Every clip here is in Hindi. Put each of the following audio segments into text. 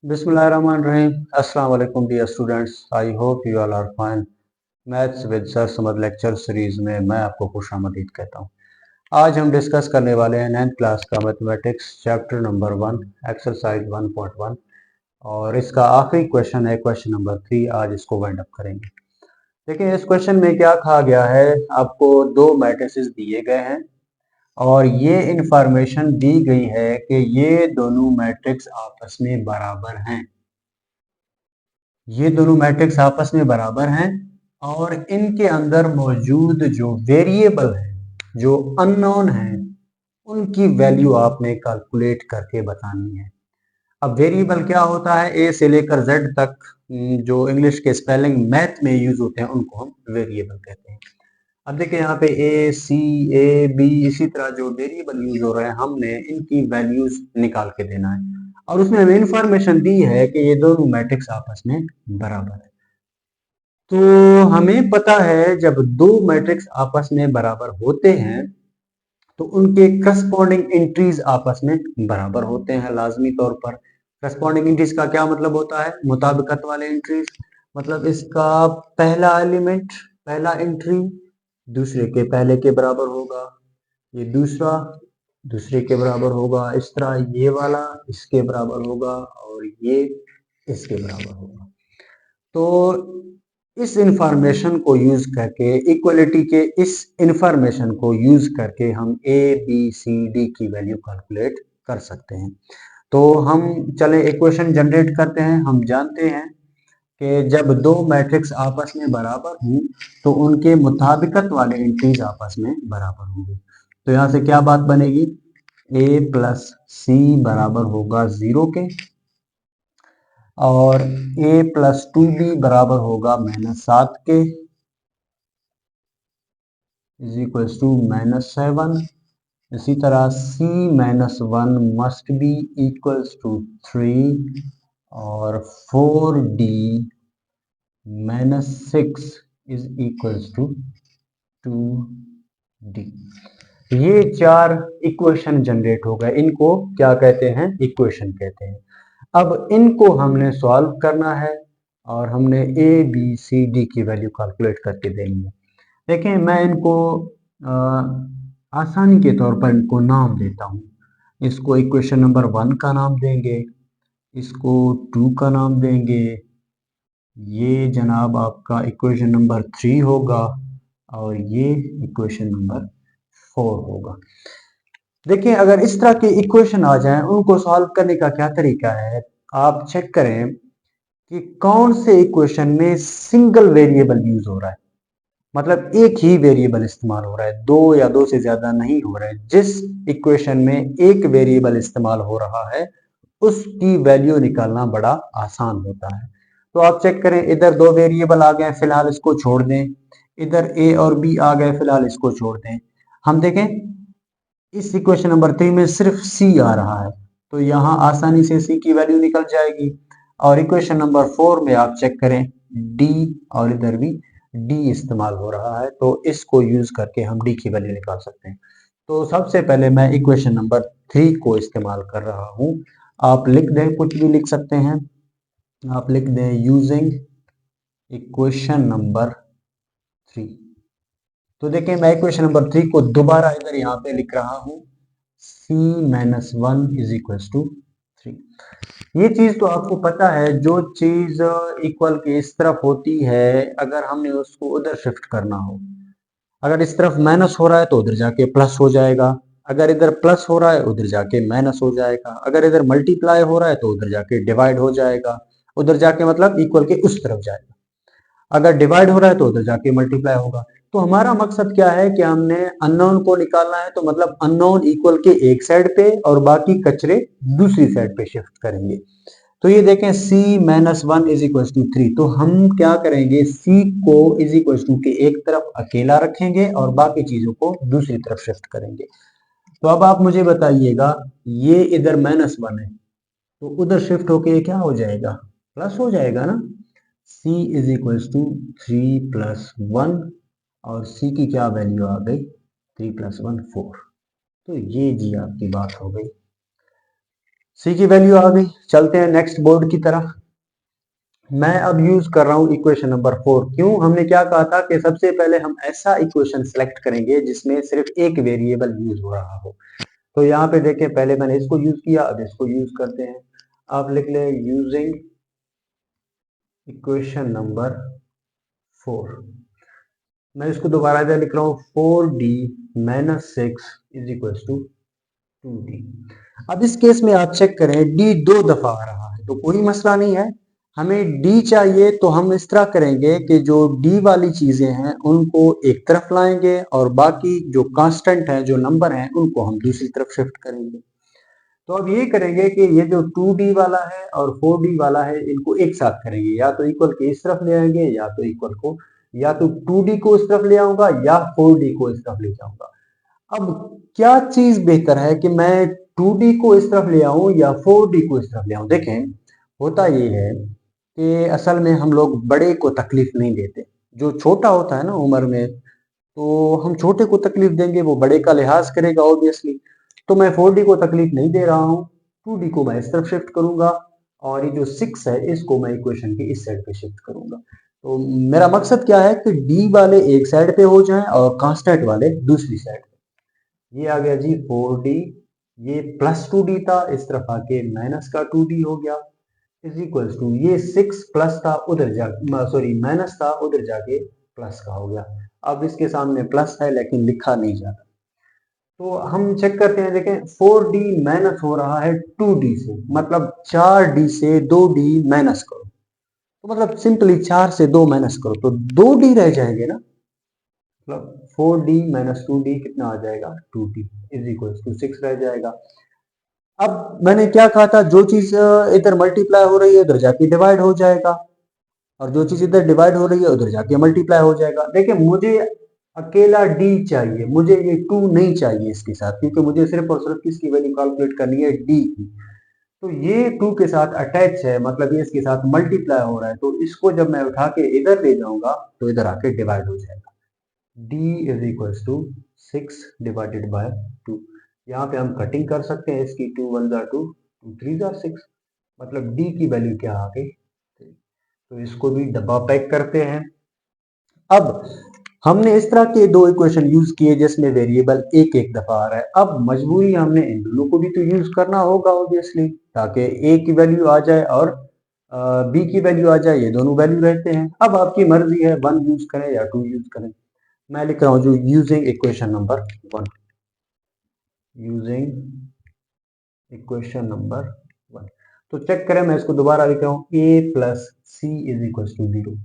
बिस्मिल्लाहिर्रहमानिर्रहीम। अस्सलाम वालेकुम dear students, I hope you all are fine. Maths with sir Samad lecture series में मैं आपको खुशामदीद कहता हूँ। आज हम डिस्कस करने वाले हैं 9th क्लास का मैथमेटिक्स चैप्टर नंबर 1 एक्सरसाइज 1.1 और इसका आखिरी क्वेश्चन है क्वेश्चन नंबर 3। आज इसको वाइंड अप करेंगे। देखिए इस क्वेश्चन में क्या कहा गया है, आपको दो मैट्रिसेस दिए गए हैं और ये इंफॉर्मेशन दी गई है कि ये दोनों मैट्रिक्स आपस में बराबर हैं। ये दोनों मैट्रिक्स आपस में बराबर हैं और इनके अंदर मौजूद जो वेरिएबल हैं, जो अननोन हैं, उनकी वैल्यू आपने कैलकुलेट करके बतानी है। अब वेरिएबल क्या होता है, ए से लेकर जेड तक जो इंग्लिश के स्पेलिंग मैथ में यूज होते हैं उनको हम वेरिएबल कहते हैं। अब देखिए यहाँ पे ए सी ए बी इसी तरह जो वेरिएबल यूज हो रहे हैं, हमने इनकी वैल्यूज निकाल के देना है और उसमें हमें इंफॉर्मेशन दी है कि ये दोनों मैट्रिक्स आपस में बराबर है। तो हमें पता है जब दो मैट्रिक्स आपस में बराबर होते हैं तो उनके करस्पॉन्डिंग एंट्रीज आपस में बराबर होते हैं लाजमी तौर पर। करस्पॉन्डिंग एंट्रीज का क्या मतलब होता है, मुताबिकत वाले एंट्रीज। मतलब इसका पहला एलिमेंट, पहला एंट्री दूसरे के पहले के बराबर होगा, ये दूसरा दूसरे के बराबर होगा, इस तरह ये वाला इसके बराबर होगा और ये इसके बराबर होगा। तो इस इंफॉर्मेशन को यूज करके, इक्वलिटी के इस इंफॉर्मेशन को यूज करके हम ए बी सी डी की वैल्यू कैलकुलेट कर सकते हैं। तो हम चले इक्वेशन जनरेट करते हैं। हम जानते हैं कि जब दो मैट्रिक्स आपस में बराबर हों तो उनके मुताबिकत वाले एंट्रीज आपस में बराबर होंगे। तो यहाँ से क्या बात बनेगी, ए प्लस सी बराबर होगा 0 के और a प्लस 2b बराबर होगा -7 के इज इक्वल्स टू -7। इसी तरह c -1 must be equals to 3 और 4d -6 is equals to 2d। ये चार इक्वेशन जनरेट हो गए, इनको क्या कहते हैं, इक्वेशन कहते हैं। अब इनको हमने सॉल्व करना है और हमने ए बी सी डी की वैल्यू कैलकुलेट करके देनी है। देखें मैं इनको आसानी के तौर पर इनको नाम देता हूँ। इसको इक्वेशन नंबर 1 का नाम देंगे, इसको 2 का नाम देंगे, ये जनाब आपका इक्वेशन नंबर 3 होगा और ये इक्वेशन नंबर 4 होगा। देखिए अगर इस तरह के इक्वेशन आ जाएं, उनको सॉल्व करने का क्या तरीका है, आप चेक करें कि कौन से इक्वेशन में सिंगल वेरिएबल यूज हो रहा है। मतलब एक ही वेरिएबल इस्तेमाल हो रहा है, दो या दो से ज्यादा नहीं हो रहा है। जिस इक्वेशन में एक वेरिएबल इस्तेमाल हो रहा है उसकी वैल्यू निकालना बड़ा आसान होता है। तो आप चेक करें, इधर दो वेरिएबल आ गए, फिलहाल इसको छोड़ दें। इधर ए और बी आ गए, फिलहाल इसको छोड़ दें। हम देखें इस इक्वेशन नंबर 3 में सिर्फ सी आ रहा है, तो यहाँ आसानी से सी की वैल्यू निकल जाएगी। और इक्वेशन नंबर 4 में आप चेक करें डी और इधर भी डी इस्तेमाल हो रहा है, तो इसको यूज करके हम डी की वैल्यू निकाल सकते हैं। तो सबसे पहले मैं इक्वेशन नंबर 3 को इस्तेमाल कर रहा हूँ। आप लिख दें, कुछ भी लिख सकते हैं। आप लिख दें यूजिंग इक्वेशन नंबर 3। तो देखिए मैं इक्वेशन नंबर 3 को दोबारा इधर यहाँ पे लिख रहा हूँ, c - 1 इज इक्वल टू 3। ये चीज तो आपको पता है, जो चीज इक्वल के इस तरफ होती है अगर हमने उसको उधर शिफ्ट करना हो, अगर इस तरफ माइनस हो रहा है तो उधर जाके प्लस हो जाएगा, अगर इधर प्लस हो रहा है उधर जाके माइनस हो जाएगा, अगर इधर मल्टीप्लाई हो रहा है तो उधर जाके डिवाइड हो जाएगा, उधर जाके मतलब इक्वल के उस तरफ जाएगा, अगर डिवाइड हो रहा है तो उधर जाके मल्टीप्लाई होगा। तो हमारा मकसद क्या है कि हमने अननोन को निकालना है, तो मतलब अननोन इक्वल के एक साइड पे और बाकी कचरे दूसरी साइड पे शिफ्ट करेंगे। तो ये देखें c - 1 इज इक्वल टू 3, तो हम क्या करेंगे, c को इज इक्वल टू के एक तरफ अकेला रखेंगे और बाकी चीजों को दूसरी तरफ शिफ्ट करेंगे। तो अब आप मुझे बताइएगा, ये इधर -1 है तो उधर शिफ्ट होके ये क्या हो जाएगा, प्लस हो जाएगा ना। c इज इक्वल टू 3 + 1 और c की क्या वैल्यू आ गई, 3 + 1 4। तो ये जी आपकी बात हो गई। सी की वैल्यू आ गई। चलते हैं नेक्स्ट बोर्ड की तरफ। मैं अब यूज कर रहा हूं इक्वेशन नंबर 4। क्यों? हमने क्या कहा था कि सबसे पहले हम ऐसा इक्वेशन सेलेक्ट करेंगे जिसमें सिर्फ एक वेरिएबल यूज हो रहा हो। तो यहाँ पे देखें, पहले मैंने इसको यूज किया, अब इसको यूज करते हैं। आप लिख लें यूजिंग इक्वेशन नंबर 4। मैं इसको दोबारा इधर लिख रहा हूँ 4d minus 6 is equal to 2d। अब इस केस में आप चेक करें, d 2 दफा आ रहा है तो कोई मसला नहीं है। हमें d चाहिए तो हम इस तरह करेंगे कि जो d वाली चीजें हैं उनको एक तरफ लाएंगे और बाकी जो कांस्टेंट है, जो नंबर हैं, उनको हम दूसरी तरफ शिफ्ट करेंगे। तो अब ये करेंगे कि ये जो 2d वाला है और 4d वाला है इनको एक साथ करेंगे, या तो इक्वल के इस तरफ ले आएंगे या तो इक्वल को, या तो 2d को इस तरफ ले आऊंगा या 4d को इस तरफ ले जाऊंगा। अब क्या चीज बेहतर है कि मैं 2d को इस तरफ ले आऊं या 4d को इस तरफ ले आऊं? देखें, होता ये है कि असल में हम लोग बड़े को तकलीफ नहीं देते। जो छोटा होता है ना उम्र में, तो हम छोटे को तकलीफ देंगे, वो बड़े का लिहाज करेगा ऑब्वियसली। तो मैं 4d को तकलीफ नहीं दे रहा हूँ, 2d को मैं इस तरफ शिफ्ट करूंगा और ये जो 6 है इसको मैं इक्वेशन के इस साइड पे शिफ्ट करूंगा। तो मेरा मकसद क्या है कि d वाले एक साइड पे हो जाएं और कांस्टेंट वाले दूसरी साइड पे। ये आ गया जी 4d, ये प्लस 2d था, इस तरफ आके माइनस का 2d हो गया, इज इक्वल टू ये 6 प्लस था उधर जा, सॉरी माइनस था उधर जाके प्लस का हो गया। अब इसके सामने प्लस है लेकिन लिखा नहीं जाता, तो हम चेक करते हैं। देखें 4d माइनस हो रहा है 2d से, मतलब 4d से 2d माइनस करो, तो मतलब सिंपली 4 से 2 माइनस करो तो 2d रह जाएंगे ना, मतलब 4d माइनस 2d कितना आ जाएगा, 2d इज इक्वल टू 6 रह जाएगा। अब मैंने क्या कहा था, जो चीज इधर मल्टीप्लाई हो रही है उधर जाके डिवाइड हो जाएगा, और जो चीज इधर डिवाइड हो रही है उधर जाके मल्टीप्लाई हो जाएगा। देखिए मुझे अकेला d चाहिए, मुझे ये 2 नहीं चाहिए इसके साथ, क्योंकि मुझे सिर्फ और सिर्फ किसकी वैल्यू कैलकुलेट करनी है, d की। तो ये 2 के साथ अटैच है, मतलब ये इसके साथ मल्टीप्लाई हो रहा है, तो इसको जब मैं उठा के इधर ले जाऊंगा तो इधर आके डिवाइड हो जाएगा। d is equal to 6 divided by 2। यहाँ पे हम कटिंग कर सकते हैं इसकी, 2 1 जा 2, 2 3 जा 6, मतलब d की वैल्यू क्या आ गई। तो इसको भी डब्बा पैक करते हैं। अब हमने इस तरह के दो इक्वेशन यूज किए जिसमें वेरिएबल एक एक दफा आ रहा है। अब मजबूरी हमने इन दोनों को भी तो यूज करना होगा ऑब्वियसली, ताकि ए की वैल्यू आ जाए और बी की वैल्यू आ जाए, ये दोनों वैल्यू रहते हैं। अब आपकी मर्जी है 1 यूज करें या 2 यूज करें। मैं लिख रहा हूं जो using equation number 1, using equation number 1। तो चेक करें, मैं इसको दोबारा लिख रहा हूं a plus C is equal to 0।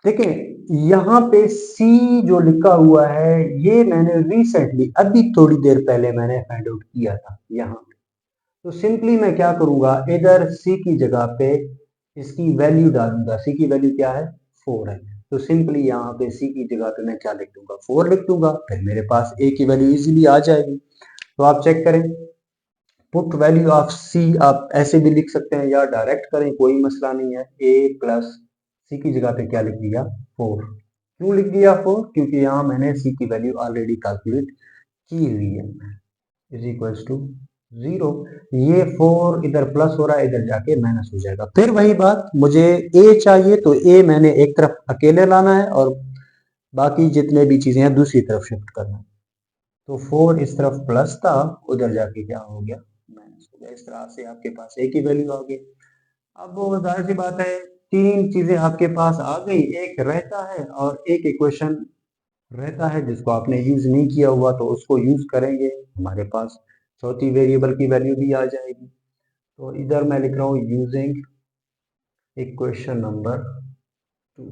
देखें यहाँ पे C जो लिखा हुआ है ये मैंने रिसेंटली अभी थोड़ी देर पहले मैंने फाइंड आउट किया था यहाँ पे। तो सिंपली मैं क्या करूंगा, इधर C की जगह पे इसकी वैल्यू डालूंगा। C की वैल्यू क्या है, 4 है, तो सिंपली यहाँ पे C की जगह पे मैं क्या लिख दूंगा, 4 लिख दूंगा, फिर मेरे पास A की वैल्यू इजीली आ जाएगी। तो आप चेक करें, पुट वैल्यू ऑफ C आप ऐसे भी लिख सकते हैं या डायरेक्ट करें, कोई मसला नहीं है। A प्लस सी की जगह पे क्या लिख दिया, 4। क्यों लिख दिया 4? क्योंकि यहाँ मैंने C की वैल्यू ऑलरेडी कैलकुलेट की हुई है, इज इक्वल्स टू 0। ये 4 इधर प्लस हो रहा है, इधर जाके माइनस हो जाएगा। फिर वही बात, मुझे A चाहिए तो A मैंने एक तरफ अकेले लाना है और बाकी जितने भी चीजें हैं दूसरी तरफ शिफ्ट करना है। तो 4 इस तरफ प्लस था, उधर जाके क्या हो गया, माइनस हो गया। इस तरह से आपके पास A की वैल्यू आ गई। अब वो जाहिर सी बात है, तीन चीजें आपके पास आ गई, एक रहता है और एक इक्वेशन रहता है जिसको आपने यूज नहीं किया हुआ, तो उसको यूज करेंगे, हमारे पास चौथी वेरिएबल की वैल्यू भी आ जाएगी। तो इधर मैं लिख रहा हूँ यूजिंग इक्वेशन नंबर 2,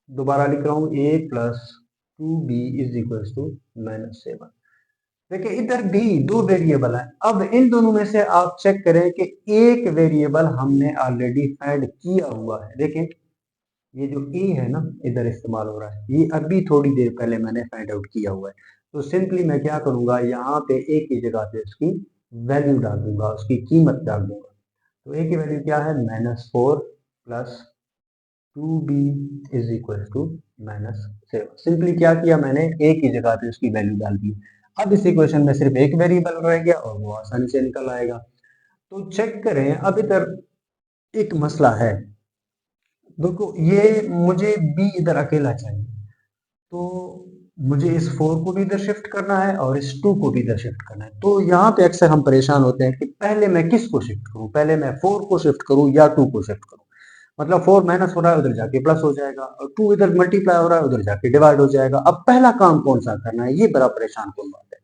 दोबारा लिख रहा हूँ a plus 2b is equal to minus 7। देखिए इधर भी दो वेरिएबल है। अब इन दोनों में से आप चेक करें कि एक वेरिएबल हमने ऑलरेडी फाइंड किया हुआ है। देखें ये जो ए है ना इधर इस्तेमाल हो रहा है, ये अभी थोड़ी देर पहले मैंने फाइंड आउट किया हुआ है। तो सिंपली मैं क्या करूंगा, यहाँ पे ए की जगह पे उसकी वैल्यू डाल दूंगा, उसकी कीमत डाल दूंगा। तो ए की वैल्यू क्या है, -4 plus 2b is equal to -7। Simply क्या किया मैंने, ए की जगह पे उसकी वैल्यू डाल दी। अब इस इक्वेशन में सिर्फ एक वेरिएबल रह गया और वो आसानी से निकल आएगा। तो चेक करें, अब इधर एक मसला है। देखो ये मुझे बी इधर अकेला चाहिए, तो मुझे इस 4 को भी इधर शिफ्ट करना है और इस 2 को भी इधर शिफ्ट करना है। तो यहाँ पे अक्सर हम परेशान होते हैं कि पहले मैं किस को शिफ्ट करूँ, पहले मैं 4 को शिफ्ट करूँ या 2 को शिफ्ट करूँ। मतलब 4 माइनस हो रहा है, उधर जाके प्लस हो जाएगा, और 2 इधर मल्टीप्लाई हो रहा है, उधर जाके डिवाइड हो जाएगा। अब पहला काम कौन सा करना है, ये बड़ा परेशान कौन बात है।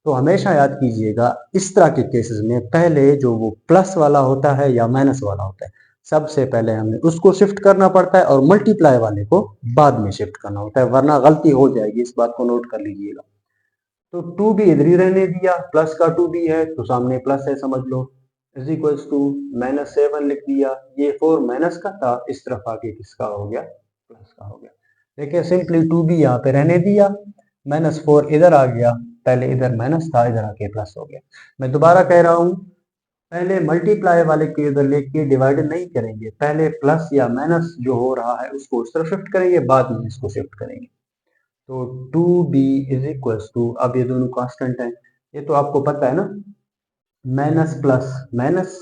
तो हमेशा याद कीजिएगा, इस तरह के केसेस में पहले जो वो प्लस वाला होता है या माइनस वाला होता है, सबसे पहले हमें उसको शिफ्ट करना पड़ता है और मल्टीप्लाई वाले को बाद में शिफ्ट करना होता है, वरना गलती हो जाएगी। इस बात को नोट कर लीजिएगा। तो 2 भी इधर ही रहने दिया, प्लस का 2 भी है तो सामने प्लस है समझ लो, इज इक्वल्स टू -7 लिख दिया। ये 4 माइनस का था, इस तरफ आके किसका हो गया, प्लस का हो गया। देखिए सिंपली 2 भी यहाँ पे रहने दिया, -4 इधर आ गया, पहले इधर माइनस था, इधर आके प्लस हो गया। मैं दोबारा कह रहा हूँ, पहले मल्टीप्लाई वाले को इधर लेके डिवाइड नहीं करेंगे, पहले प्लस या माइनस जो हो रहा है उसको उस तरफ शिफ्ट करेंगे, बाद में इसको शिफ्ट करेंगे। तो 2b इज इक्वल्स टू, अब ये दोनों कांस्टेंट हैं, ये तो आपको पता है ना, माइनस प्लस माइनस,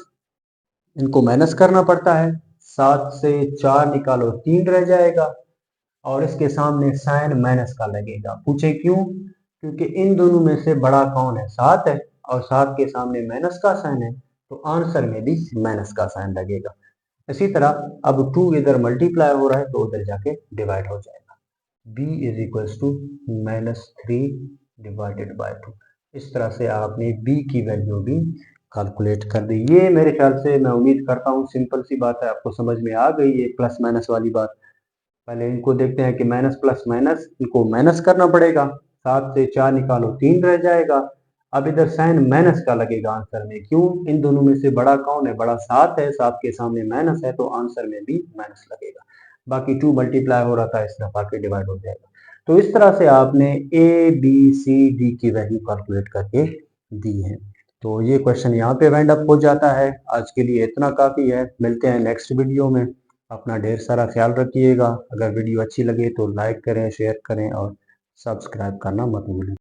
इनको माइनस करना पड़ता है। 7 से 4 निकालो 3 रह जाएगा, और इसके सामने साइन माइनस का लगेगा। पूछे क्यों, क्योंकि इन दोनों में से बड़ा कौन है, 7 है, और 7 के सामने माइनस का साइन है, तो आंसर में भी माइनस का साइन लगेगा। इसी तरह अब 2 इधर मल्टीप्लाई हो रहा है तो उधर जाके डिवाइड हो जाएगा। b is equals to -3 divided by 2। इस तरह से आपने b की वैल्यू भी कैलकुलेट कर दी। ये मेरे ख्याल से, मैं उम्मीद करता हूँ सिंपल सी बात है, आपको समझ में आ गई है प्लस माइनस वाली बात। पहले इनको देखते हैं कि माइनस प्लस माइनस, इनको माइनस करना पड़ेगा। 7 से 4 निकालो 3 रह जाएगा। अब इधर साइन माइनस का लगेगा आंसर में, क्यों, इन दोनों में से बड़ा कौन है, बड़ा 7 है, 7 के सामने माइनस है, तो आंसर में भी माइनस लगेगा। बाकी 2 मल्टीप्लाई हो रहा था, इस तरफ आके डिवाइड हो जाएगा। तो इस तरह से आपने ए बी सी डी की वैल्यू कैलकुलेट करके दी है। तो ये क्वेश्चन यहाँ पे वाइंड अप हो जाता है। आज के लिए इतना काफ़ी है, मिलते हैं नेक्स्ट वीडियो में। अपना ढेर सारा ख्याल रखिएगा। अगर वीडियो अच्छी लगे तो लाइक करें, शेयर करें और सब्सक्राइब करना मत भूलें।